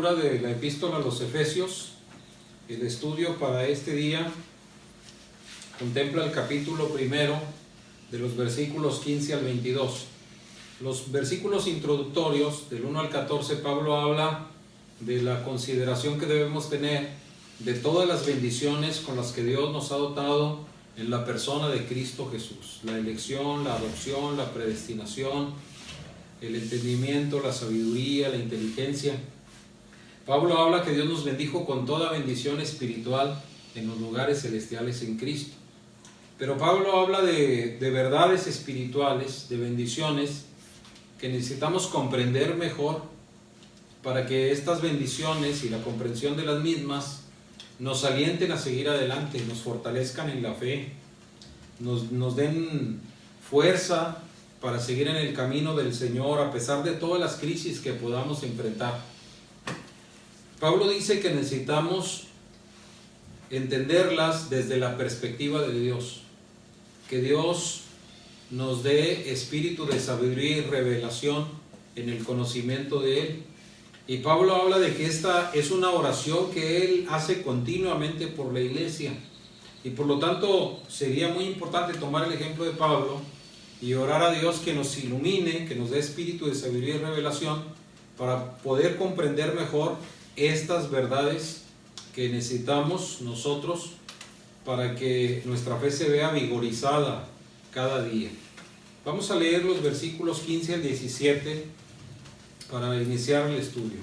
lectura de la epístola a los Efesios. El estudio para este día contempla el capítulo 1 de los versículos 15 al 22. Los versículos introductorios del 1 al 14, Pablo habla de la consideración que debemos tener de todas las bendiciones con las que Dios nos ha dotado en la persona de Cristo Jesús: la elección, la adopción, la predestinación, el entendimiento, la sabiduría, la inteligencia. Pablo habla que Dios nos bendijo con toda bendición espiritual en los lugares celestiales en Cristo. Pero Pablo habla de verdades espirituales, de bendiciones que necesitamos comprender mejor para que estas bendiciones y la comprensión de las mismas nos alienten a seguir adelante, nos fortalezcan en la fe, nos den fuerza para seguir en el camino del Señor a pesar de todas las crisis que podamos enfrentar. Pablo dice que necesitamos entenderlas desde la perspectiva de Dios, que Dios nos dé espíritu de sabiduría y revelación en el conocimiento de Él. Y Pablo habla de que esta es una oración que él hace continuamente por la iglesia. Y por lo tanto sería muy importante tomar el ejemplo de Pablo y orar a Dios que nos ilumine, que nos dé espíritu de sabiduría y revelación para poder comprender mejor estas verdades que necesitamos nosotros para que nuestra fe se vea vigorizada cada día. Vamos a leer los versículos 15 al 17 para iniciar el estudio.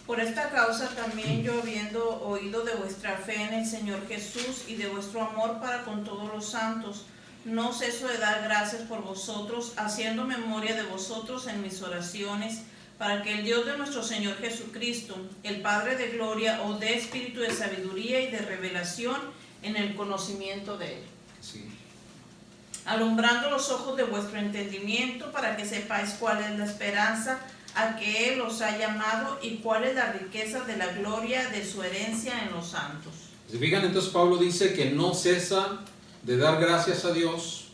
Por esta causa también yo, habiendo oído de vuestra fe en el Señor Jesús y de vuestro amor para con todos los santos, no ceso de dar gracias por vosotros, haciendo memoria de vosotros en mis oraciones, para que el Dios de nuestro Señor Jesucristo, el Padre de gloria, os dé espíritu de sabiduría y de revelación en el conocimiento de Él. Sí. Alumbrando los ojos de vuestro entendimiento, para que sepáis cuál es la esperanza a que Él os ha llamado y cuál es la riqueza de la gloria de su herencia en los santos. ¿Se fijan? Entonces Pablo dice que no cesa de dar gracias a Dios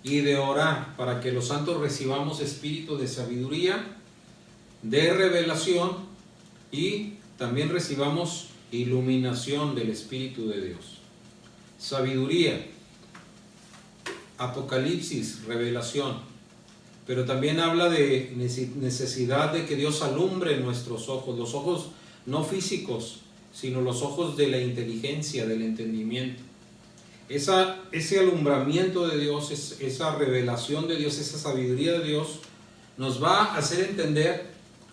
y de orar para que los santos recibamos espíritu de sabiduría, de revelación y también recibamos iluminación del Espíritu de Dios. Sabiduría, Apocalipsis, revelación. Pero también habla de necesidad de que Dios alumbre nuestros ojos, los ojos no físicos, sino los ojos de la inteligencia, del entendimiento. Ese alumbramiento de Dios, esa revelación de Dios, esa sabiduría de Dios, nos va a hacer entender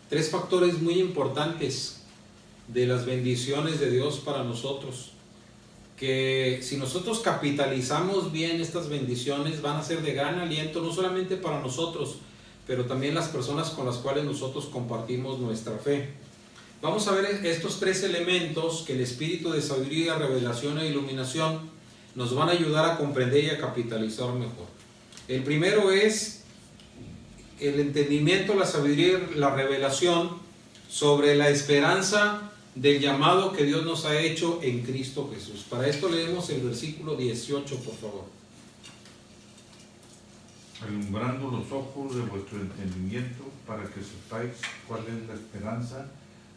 tres factores muy importantes de las bendiciones de Dios para nosotros, que si nosotros capitalizamos bien estas bendiciones van a ser de gran aliento, no solamente para nosotros, pero también las personas con las cuales nosotros compartimos nuestra fe. Vamos a ver estos tres elementos que el espíritu de sabiduría, revelación e iluminación nos van a ayudar a comprender y a capitalizar mejor. El primero es el entendimiento, la sabiduría y la revelación sobre la esperanza del llamado que Dios nos ha hecho en Cristo Jesús. Para esto leemos el versículo 18, por favor. Alumbrando los ojos de vuestro entendimiento, para que sepáis cuál es la esperanza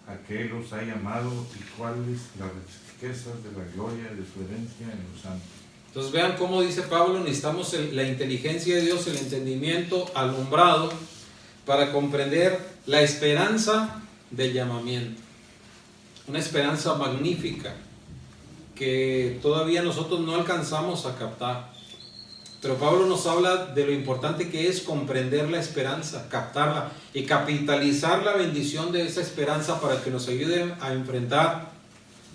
a que Él os ha llamado y cuáles las riquezas de la gloria de su herencia en los santos. Entonces vean cómo dice Pablo, necesitamos la inteligencia de Dios, el entendimiento alumbrado para comprender la esperanza del llamamiento. Una esperanza magnífica que todavía nosotros no alcanzamos a captar. Pero Pablo nos habla de lo importante que es comprender la esperanza, captarla y capitalizar la bendición de esa esperanza para que nos ayude a enfrentar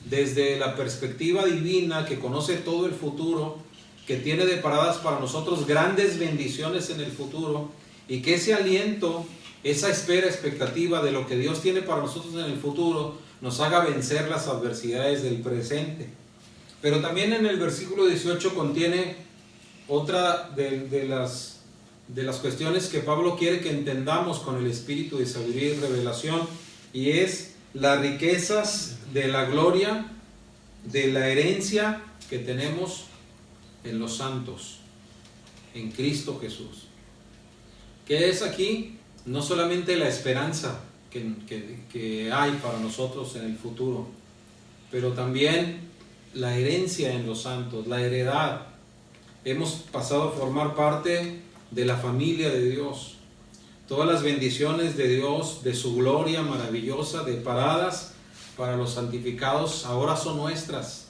desde la perspectiva divina que conoce todo el futuro, que tiene deparadas para nosotros grandes bendiciones en el futuro, y que ese aliento, esa espera, expectativa de lo que Dios tiene para nosotros en el futuro nos haga vencer las adversidades del presente. Pero también en el versículo 18 contiene otra de las cuestiones que Pablo quiere que entendamos con el espíritu de sabiduría y revelación, y es las riquezas de la gloria, de la herencia que tenemos en los santos, en Cristo Jesús. ¿Qué es aquí? No solamente la esperanza que hay para nosotros en el futuro, pero también la herencia en los santos, la heredad. Hemos pasado a formar parte de la familia de Dios. Todas las bendiciones de Dios, de su gloria maravillosa, deparadas para los santificados, ahora son nuestras.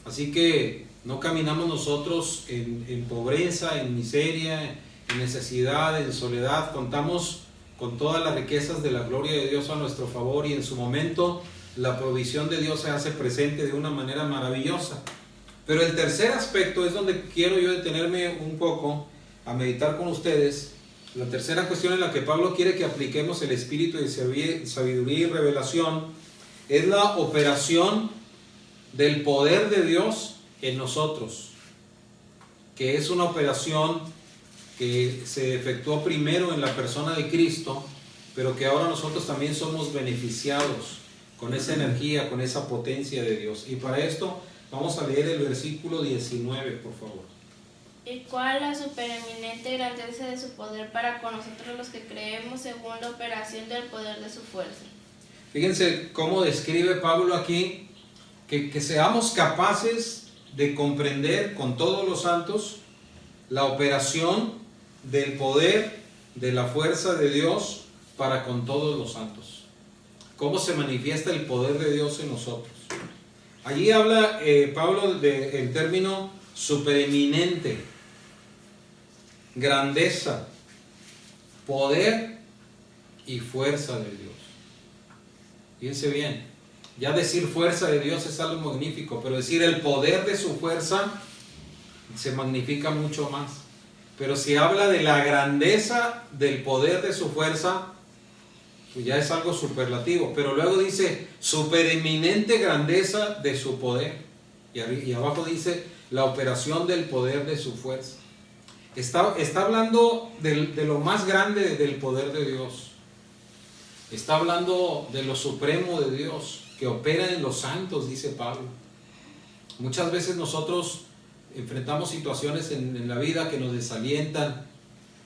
Así que no caminamos nosotros en pobreza, en miseria, en necesidad, en soledad. Contamos con todas las riquezas de la gloria de Dios a nuestro favor, y en su momento la provisión de Dios se hace presente de una manera maravillosa. Pero el tercer aspecto es donde quiero yo detenerme un poco a meditar con ustedes. La tercera cuestión en la que Pablo quiere que apliquemos el espíritu de sabiduría y revelación es la operación del poder de Dios en nosotros, que es una operación que se efectuó primero en la persona de Cristo, pero que ahora nosotros también somos beneficiados con esa energía, con esa potencia de Dios. Y para esto vamos a leer el versículo 19, por favor. ¿Y cuál la supereminente grandeza de su poder para con nosotros los que creemos según la operación del poder de su fuerza? Fíjense cómo describe Pablo aquí que seamos capaces de comprender con todos los santos la operación del poder, de la fuerza de Dios para con todos los santos. ¿Cómo se manifiesta el poder de Dios en nosotros? Allí habla Pablo del término supereminente, grandeza, poder y fuerza de Dios. Fíjense bien, ya decir fuerza de Dios es algo magnífico, pero decir el poder de su fuerza se magnifica mucho más. Pero si habla de la grandeza del poder de su fuerza, pues ya es algo superlativo. Pero luego dice supereminente grandeza de su poder, y abajo dice la operación del poder de su fuerza. Está hablando de lo más grande del poder de Dios. Está hablando de lo supremo de Dios, que opera en los santos, dice Pablo. Muchas veces nosotros enfrentamos situaciones en la vida que nos desalientan,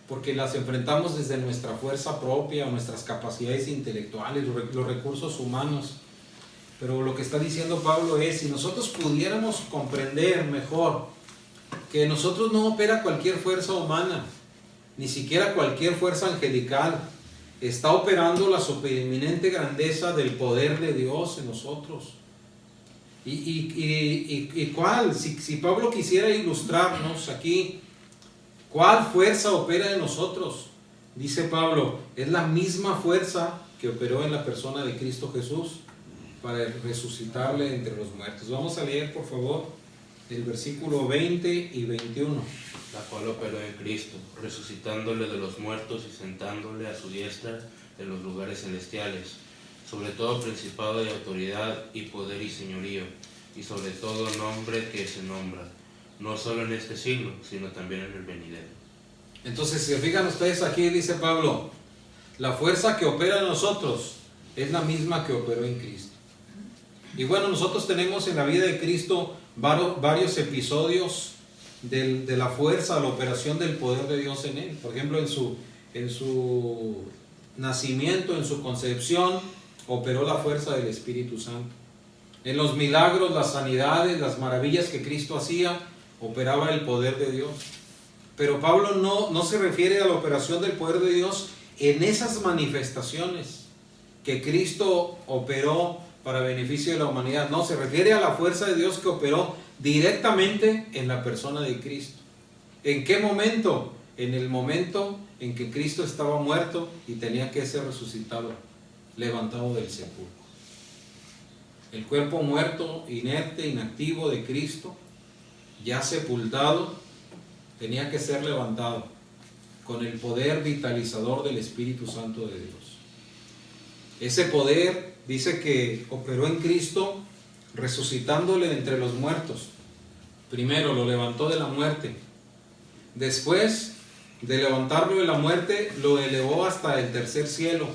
porque las enfrentamos desde nuestra fuerza propia, nuestras capacidades intelectuales, los recursos humanos. Pero lo que está diciendo Pablo es, si nosotros pudiéramos comprender mejor que en nosotros no opera cualquier fuerza humana, ni siquiera cualquier fuerza angelical, está operando la supereminente grandeza del poder de Dios en nosotros. ¿Y cuál? Si Pablo quisiera ilustrarnos aquí, ¿cuál fuerza opera en nosotros? Dice Pablo, es la misma fuerza que operó en la persona de Cristo Jesús para resucitarle entre los muertos. Vamos a leer, por favor, el versículo 20 y 21. La cual operó en Cristo, resucitándole de los muertos y sentándole a su diestra en los lugares celestiales, sobre todo principado y autoridad y poder y señorío, y sobre todo nombre que se nombra, no solo en este siglo, sino también en el venidero. Entonces, si se fijan ustedes aquí, dice Pablo, la fuerza que opera en nosotros es la misma que operó en Cristo. Y bueno, nosotros tenemos en la vida de Cristo varios episodios de la fuerza, la operación del poder de Dios en Él. Por ejemplo, en su nacimiento, en su concepción, operó la fuerza del Espíritu Santo. En los milagros, las sanidades, las maravillas que Cristo hacía, operaba el poder de Dios. Pero Pablo no se refiere a la operación del poder de Dios en esas manifestaciones que Cristo operó para beneficio de la humanidad. No, se refiere a la fuerza de Dios que operó directamente en la persona de Cristo. ¿En qué momento? En el momento en que Cristo estaba muerto y tenía que ser resucitado, levantado del sepulcro. El cuerpo muerto, inerte, inactivo de Cristo, ya sepultado, tenía que ser levantado con el poder vitalizador del Espíritu Santo de Dios. Ese poder dice que operó en Cristo resucitándole entre los muertos. Primero lo levantó de la muerte. Después de levantarlo de la muerte, lo elevó hasta el tercer cielo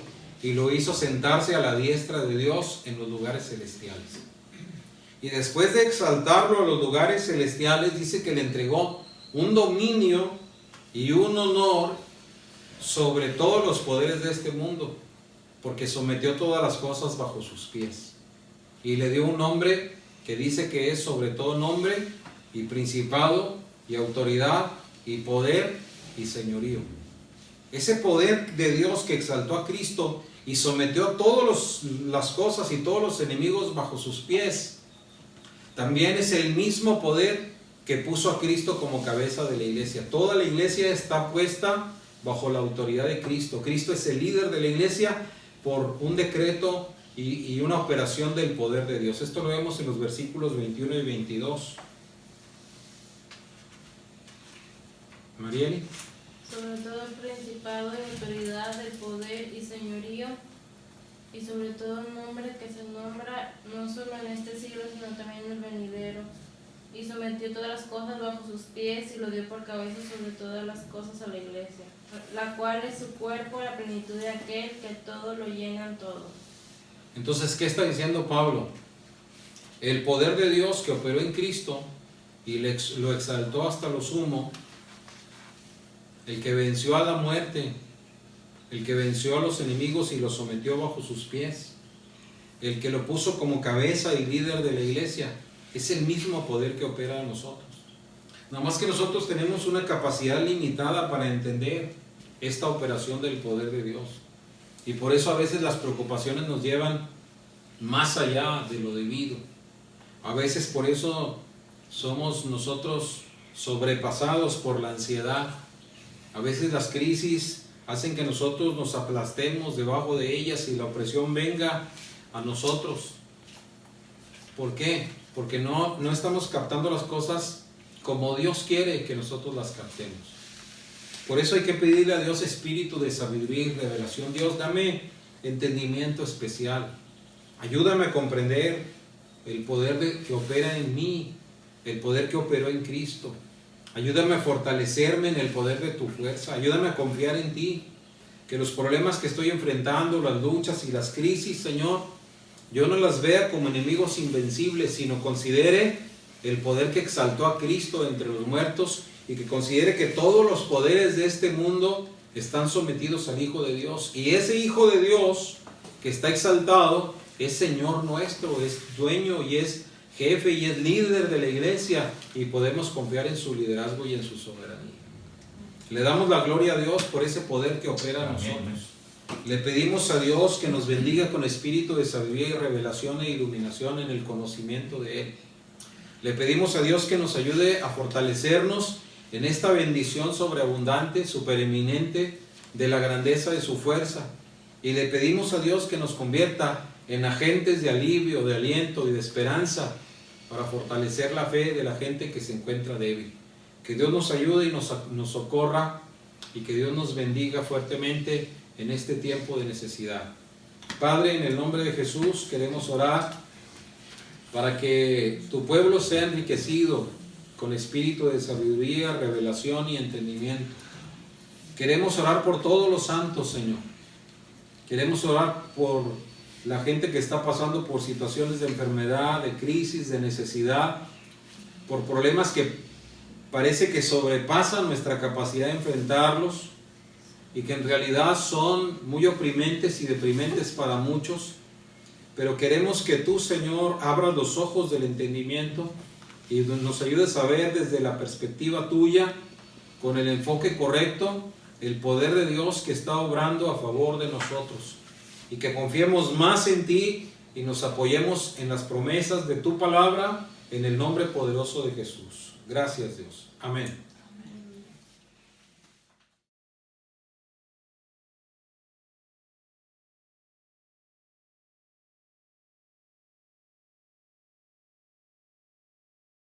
y lo hizo sentarse a la diestra de Dios en los lugares celestiales. Y después de exaltarlo a los lugares celestiales, dice que le entregó un dominio y un honor sobre todos los poderes de este mundo, porque sometió todas las cosas bajo sus pies. Y le dio un nombre que dice que es sobre todo nombre, y principado, y autoridad, y poder, y señorío. Ese poder de Dios que exaltó a Cristo y sometió todas las cosas y todos los enemigos bajo sus pies, también es el mismo poder que puso a Cristo como cabeza de la iglesia. Toda la iglesia está puesta bajo la autoridad de Cristo. Cristo es el líder de la iglesia por un decreto y una operación del poder de Dios. Esto lo vemos en los versículos 21 y 22. Marieli. Sobre todo el principado y autoridad, el poder y señorío, y sobre todo el nombre que se nombra no solo en este siglo, sino también en el venidero. Y sometió todas las cosas bajo sus pies y lo dio por cabeza sobre todas las cosas a la iglesia, la cual es su cuerpo, la plenitud de aquel que todo lo llena en todo. Entonces, ¿qué está diciendo Pablo? El poder de Dios que operó en Cristo y lo exaltó hasta lo sumo, el que venció a la muerte, el que venció a los enemigos y los sometió bajo sus pies, el que lo puso como cabeza y líder de la iglesia, es el mismo poder que opera en nosotros. Nada más que nosotros tenemos una capacidad limitada para entender esta operación del poder de Dios. Y por eso a veces las preocupaciones nos llevan más allá de lo debido. A veces por eso somos nosotros sobrepasados por la ansiedad. A veces las crisis hacen que nosotros nos aplastemos debajo de ellas y la opresión venga a nosotros. ¿Por qué? Porque no estamos captando las cosas como Dios quiere que nosotros las captemos. Por eso hay que pedirle a Dios espíritu de sabiduría y revelación. Dios, dame entendimiento especial. Ayúdame a comprender el poder que opera en mí, el poder que operó en Cristo. Ayúdame a fortalecerme en el poder de tu fuerza. Ayúdame a confiar en ti. Que los problemas que estoy enfrentando, las luchas y las crisis, Señor, yo no las vea como enemigos invencibles, sino considere el poder que exaltó a Cristo entre los muertos y que considere que todos los poderes de este mundo están sometidos al Hijo de Dios. Y ese Hijo de Dios que está exaltado es Señor nuestro, es dueño y es jefe y es líder de la iglesia, y podemos confiar en su liderazgo y en su soberanía. Le damos la gloria a Dios por ese poder que opera en nosotros. Le pedimos a Dios que nos bendiga con espíritu de sabiduría y revelación e iluminación en el conocimiento de Él. Le pedimos a Dios que nos ayude a fortalecernos en esta bendición sobreabundante, supereminente, de la grandeza de su fuerza. Y le pedimos a Dios que nos convierta en agentes de alivio, de aliento y de esperanza para fortalecer la fe de la gente que se encuentra débil. Que Dios nos ayude y nos socorra, y que Dios nos bendiga fuertemente en este tiempo de necesidad. Padre, en el nombre de Jesús queremos orar para que tu pueblo sea enriquecido con espíritu de sabiduría, revelación y entendimiento. Queremos orar por todos los santos, Señor. Queremos orar por la gente que está pasando por situaciones de enfermedad, de crisis, de necesidad, por problemas que parece que sobrepasan nuestra capacidad de enfrentarlos y que en realidad son muy oprimentes y deprimentes para muchos. Pero queremos que tú, Señor, abras los ojos del entendimiento y nos ayudes a ver desde la perspectiva tuya, con el enfoque correcto, el poder de Dios que está obrando a favor de nosotros, y que confiemos más en ti y nos apoyemos en las promesas de tu palabra, en el nombre poderoso de Jesús. Gracias, Dios. Amén.